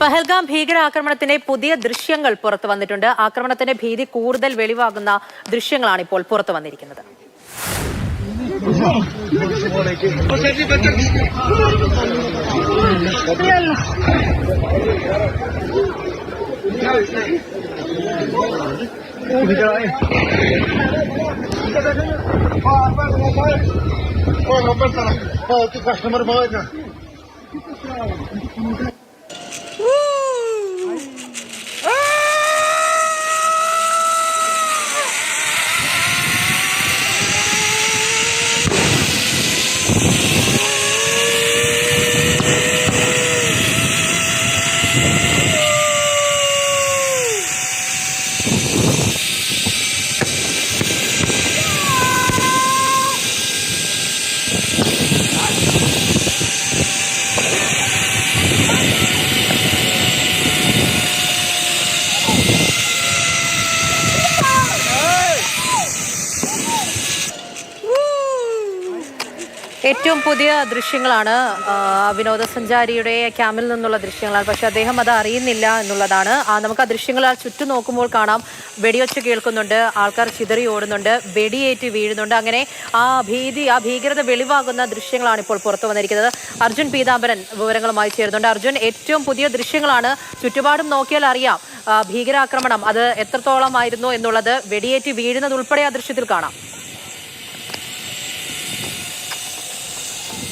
പഹൽഗാം ഭീകരാക്രമണത്തിന്റെ പുതിയ ദൃശ്യങ്ങൾ പുറത്തു വന്നിട്ടുണ്ട്. ആക്രമണത്തിന്റെ ഭീതി കൂടുതൽ വെളിവാകുന്ന ദൃശ്യങ്ങളാണ് ഇപ്പോൾ പുറത്തു വന്നിരിക്കുന്നത്. कस्टमर ഏറ്റവും പുതിയ ദൃശ്യങ്ങളാണ്. വിനോദസഞ്ചാരിയുടെ ക്യാമ്പിൽ നിന്നുള്ള ദൃശ്യങ്ങളാണ്. പക്ഷെ അദ്ദേഹം അത് അറിയുന്നില്ല എന്നുള്ളതാണ്. നമുക്ക് ആ ദൃശ്യങ്ങൾ ചുറ്റും നോക്കുമ്പോൾ കാണാം. വെടിയൊച്ച കേൾക്കുന്നുണ്ട്, ആൾക്കാർ ചിതറി ഓടുന്നുണ്ട്, വെടിയേറ്റ് വീഴുന്നുണ്ട്. അങ്ങനെ ആ ഭീകരത വെളിവാകുന്ന ദൃശ്യങ്ങളാണ് ഇപ്പോൾ പുറത്തു വന്നിരിക്കുന്നത്. അർജുൻ പീതാംബരൻ വിവരങ്ങളുമായി ചേരുന്നുണ്ട്. അർജുൻ, ഏറ്റവും പുതിയ ദൃശ്യങ്ങളാണ്. ചുറ്റുപാടും നോക്കിയാൽ അറിയാം ഭീകരാക്രമണം അത് എത്രത്തോളമായിരുന്നു എന്നുള്ളത്. വെടിയേറ്റ് വീഴുന്നത് ഉൾപ്പെടെ ആ ദൃശ്യത്തിൽ കാണാം.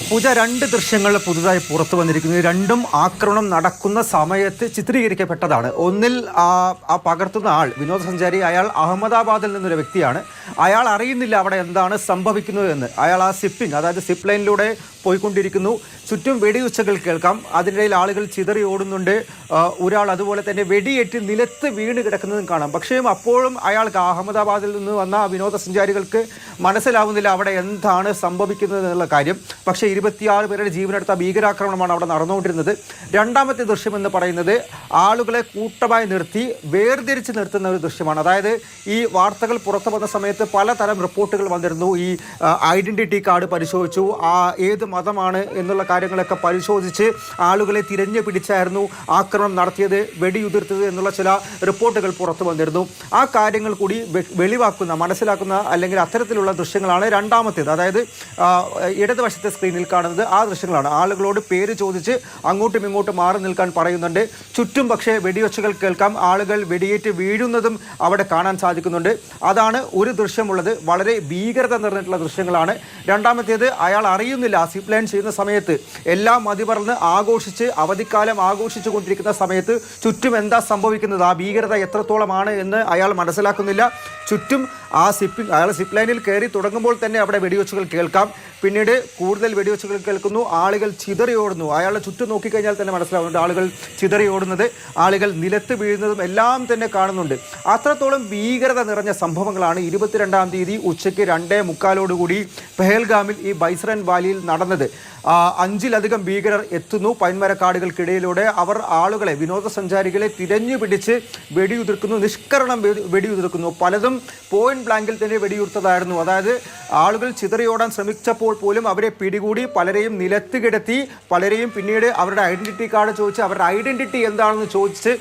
പൂജ, രണ്ട് ദൃശ്യങ്ങൾ പുതുതായി പുറത്തു വന്നിരിക്കുന്നത്. രണ്ടും ആക്രമണം നടക്കുന്ന സമയത്ത് ചിത്രീകരിക്കപ്പെട്ടതാണ്. ഒന്നിൽ ആ പകർത്തുന്ന ആൾ വിനോദസഞ്ചാരി, അയാൾ അഹമ്മദാബാദിൽ നിന്നൊരു വ്യക്തിയാണ്. അയാൾ അറിയുന്നില്ല അവിടെ എന്താണ് സംഭവിക്കുന്നത് എന്ന്. അയാൾ ആ സിപ്പ് ലൈനിലൂടെ പോയിക്കൊണ്ടിരിക്കുന്നു. ചുറ്റും വെടിയുച്ചകൾ കേൾക്കാം. അതിനിടയിൽ ആളുകൾ ചിതറി ഓടുന്നുണ്ട്. ഒരാൾ അതുപോലെ തന്നെ വെടിയേറ്റ് നിലത്ത് വീണ് കിടക്കുന്നതും കാണാം. പക്ഷേ അപ്പോഴും അയാൾക്ക് അഹമ്മദാബാദിൽ നിന്ന് വന്ന വിനോദസഞ്ചാരികൾക്ക് മനസ്സിലാവുന്നില്ല അവിടെ എന്താണ് സംഭവിക്കുന്നത് എന്നുള്ള കാര്യം. പക്ഷേ 26 പേരുടെ ജീവനെടുത്ത ഭീകരാക്രമണമാണ് അവിടെ നടന്നുകൊണ്ടിരുന്നത്. രണ്ടാമത്തെ ദൃശ്യം എന്ന് പറയുന്നത് ആളുകളെ കൂട്ടമായി നിർത്തി വേർതിരിച്ച് നിർത്തുന്ന ഒരു ദൃശ്യമാണ്. അതായത് ഈ വാർത്തകൾ പുറത്തു വന്ന സമയത്ത് പലതരം റിപ്പോർട്ടുകൾ വന്നിരുന്നു. ഈ ഐഡന്റിറ്റി കാർഡ് പരിശോധിച്ചു, ഏത് മതമാണ് എന്നുള്ള കാര്യങ്ങളൊക്കെ പരിശോധിച്ച് ആളുകളെ തിരഞ്ഞു പിടിച്ചായിരുന്നു ആക്രമണം നടത്തിയത്, വെടിയുതിർത്തത് എന്നുള്ള ചില റിപ്പോർട്ടുകൾ പുറത്തു വന്നിരുന്നു. ആ കാര്യങ്ങൾ കൂടി മനസ്സിലാക്കുന്ന അല്ലെങ്കിൽ അത്തരത്തിലുള്ള ദൃശ്യങ്ങളാണ് രണ്ടാമത്തേത്. അതായത് ഇടതുവശത്തെ സ്ക്രീനിൽ കാണുന്നത് ആ ദൃശ്യങ്ങളാണ്. ആളുകളോട് പേര് ചോദിച്ച് അങ്ങോട്ടും ഇങ്ങോട്ടും മാറി നിൽക്കാൻ പറയുന്നുണ്ട്. ചുറ്റും പക്ഷേ വെടിവെച്ചുകൾ കേൾക്കാം. ആളുകൾ വെടിയേറ്റ് വീഴുന്നതും അവിടെ കാണാൻ സാധിക്കുന്നുണ്ട്. അതാണ് ഒരു ദൃശ്യമുള്ളത്. വളരെ ഭീകരത നിറഞ്ഞിട്ടുള്ള ദൃശ്യങ്ങളാണ്. രണ്ടാമത്തേത് അയാൾ അറിയുന്നില്ല. സിപ്പ് ലൈൻ ചെയ്യുന്ന സമയത്ത് എല്ലാം മതിമറന്ന് ആഘോഷിച്ച് അവധിക്കാലം ആഘോഷിച്ചു കൊണ്ടിരിക്കുന്ന സമയത്ത് ചുറ്റും എന്താ സംഭവിക്കുന്നത്, ആ ഭീകരത എത്രത്തോളമാണ് എന്ന് അയാൾ മനസ്സിലാക്കുന്നില്ല. ചുറ്റും അയാൾ സിപ്പ് ലൈനിൽ കയറി തുടങ്ങുമ്പോൾ തന്നെ അവിടെ വെടിവെച്ചുകൾ കേൾക്കാം. പിന്നീട് കൂടുതൽ വെടിവെച്ചുകൾ കേൾക്കുന്നു. ആളുകൾ ചിതറി ഓടുന്നു. അയാളുടെ ചുറ്റും നോക്കിക്കഴിഞ്ഞാൽ തന്നെ മനസ്സിലാവുന്നുണ്ട് ആളുകൾ ചിതറി ഓടുന്നത്, ആളുകൾ നിലത്ത് വീഴുന്നതും എല്ലാം തന്നെ കാണുന്നുണ്ട്. അത്രത്തോളം ഭീകരത നിറഞ്ഞ സംഭവങ്ങളാണ് 22-ാം തീയതി ഉച്ചയ്ക്ക് 2:45 പെഹൽഗാമിൽ ഈ ബൈസ്രൻ വാലിയിൽ നടന്നത്. 5-ലധികം ഭീകരർ എത്തുന്നു പൈൻമരക്കാടുകൾക്കിടയിലൂടെ. അവർ ആളുകളെ, വിനോദസഞ്ചാരികളെ തിരഞ്ഞു പിടിച്ച് വെടിയുതിർക്കുന്നു, നിഷ്കരണം വെടിയുതിർക്കുന്നു. പലതും പോയിന്റ് ബ്ലാങ്കിൽ തന്നെ വെടിയുതിർത്തതായിരുന്നു. അതായത് ആളുകൾ ചിതറിയോടാൻ ശ്രമിച്ചപ്പോൾ പോലും അവരെ പിടികൂടി പലരെയും നിലത്ത് കിടത്തി, പലരെയും പിന്നീട് അവരുടെ ഐഡന്റിറ്റി കാർഡ് ചോദിച്ച് അവരുടെ ഐഡന്റിറ്റി എന്താണെന്ന് ചോദിച്ച്